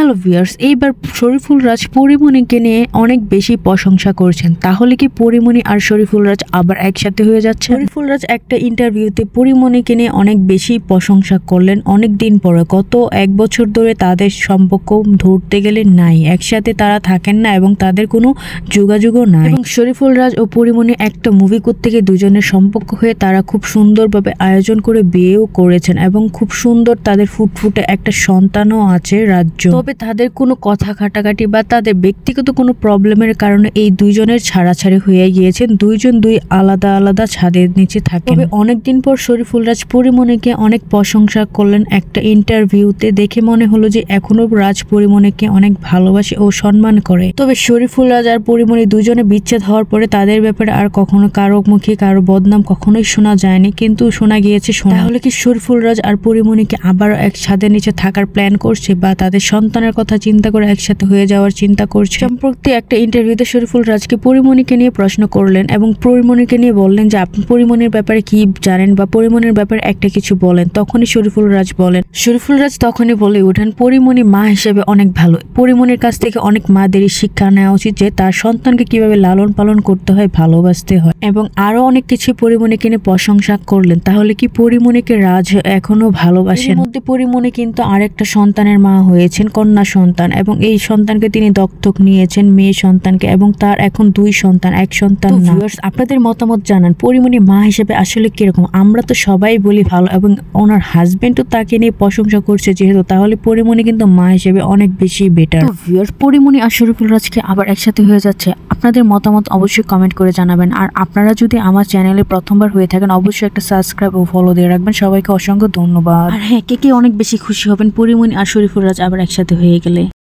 Hello viewers, এইবার শরীফুল রাজ পরিমণিকে নিয়ে অনেক বেশি প্রশংসা করছেন। তাহলে কি পরিমণি আর শরীফুল রাজ আবার একসাথে হয়ে যাচ্ছে? শরীফুল রাজ একটা ইন্টারভিউতে পরিমণিকে নিয়ে অনেক বেশি প্রশংসা করলেন অনেক দিন পরে। গত 1 বছর ধরে তাদের সম্পর্ক ধরতে গেলে নাই, একসাথে তারা থাকেন না এবং তাদের কোনো যোগাযোগও নাই। এবং শরীফুল রাজ ও পরিমণি একটা মুভি করতে গিয়ে দুজনের সম্পর্ক হয়ে তারা খুব সুন্দরভাবে আয়োজন করে বিয়েও করেছেন এবং খুব সুন্দর তাদের ফুটফুটে একটা সন্তানও আছে রাজ্য। তবে তাদের কোনো কথা কাটাকাটি বা তাদের ব্যক্তিগত কোনো প্রবলেমের কারণে এই দুইজনের ছাড়াছাড়ি হয়ে গিয়েছেন। দুইজন দুই আলাদা আলাদা ছাদের নিচে থাকেন। তবে অনেকদিন পর শরীফুল রাজ পরিমণিকে অনেক প্রশংসা করলেন একটা ইন্টারভিউতে। দেখে মনে হলো যে এখনো রাজ পরিমণিকে অনেক ভালোবাসে ও সম্মান করে। তবে শরীফুল রাজ আর পরিমণি দুজনে বিচ্ছেদ হওয়ার পরে তাদের ব্যাপারে আর কখনো কারো মুখে কারো বদনাম কখনোই শোনা যায়নি, কিন্তু শোনা গিয়েছে তাহলে কি শরীফুল রাজ আর পরিমণিকে আবার এক ছাদের নিচে থাকার প্ল্যান করছে বা তাদের সন্তানের কথা চিন্তা করে একসাথে হয়ে যাওয়ার চিন্তা করছে? সম্প্রতি একটা ইন্টারভিউতে শরীফুল রাজকে পরিমণিকে নিয়ে প্রশ্ন করলেন এবং পরিমণিকে নিয়ে বললেন যে আপনি পরিমণির ব্যাপারে কি জানেন বা পরিমণির ব্যাপারে একটা কিছু বলেন। তখনই শরীফুল রাজ তখনই বলে ওঠেন পরিমণি মা হিসেবে অনেক ভালো। পরিমণির কাছ থেকে অনেক মাদেরই শিক্ষা নেওয়া উচিত যে তার সন্তানকে কিভাবে লালন পালন করতে হয়, ভালোবাসতে হয় এবং আরো অনেক কিছু পরিমণিকে নিয়ে প্রশংসা করলেন। তাহলে কি পরিমণিকে রাজ এখনো ভালোবাসেন? মধ্যে পরিমণি কিন্তু আরেকটা সন্তানের মা হয়েছেন, কন্যা সন্তান, এবং এই সন্তানকে তিনি দত্তক নিয়েছেন, মেয়ে সন্তানকে, এবং তার এখন 2 সন্তান, 1 সন্তান না। আপনাদের মতামত জানান পরিমণি মা হিসেবে আসলে কিরকম? আমরা তো সবাই বলি ভালো এবং ওনার হাজবেন্ডও তাকে নিয়ে প্রশংসা করছে যেহেতু, তাহলে পরিমণি কিন্তু মা হিসেবে অনেক বেশি বেটার। পরিমণি আর শরীফুল রাজকে আবার একসাথে হয়ে যাচ্ছে। আপনাদের মতামত অবশ্যই কমেন্ট করে জানাবেন। আর আপনারা যদি আমার চ্যানেলে প্রথমবার হয়ে থাকেন অবশ্যই একটা সাবস্ক্রাইব ও ফলো দিয়ে রাখবেন। সবাইকে অসংখ্য ধন্যবাদ। আর হ্যাঁ, কে অনেক বেশি খুশি হবেন পরিমণি আর শরীফুল রাজ আবার একসাথে হয়ে গেলে?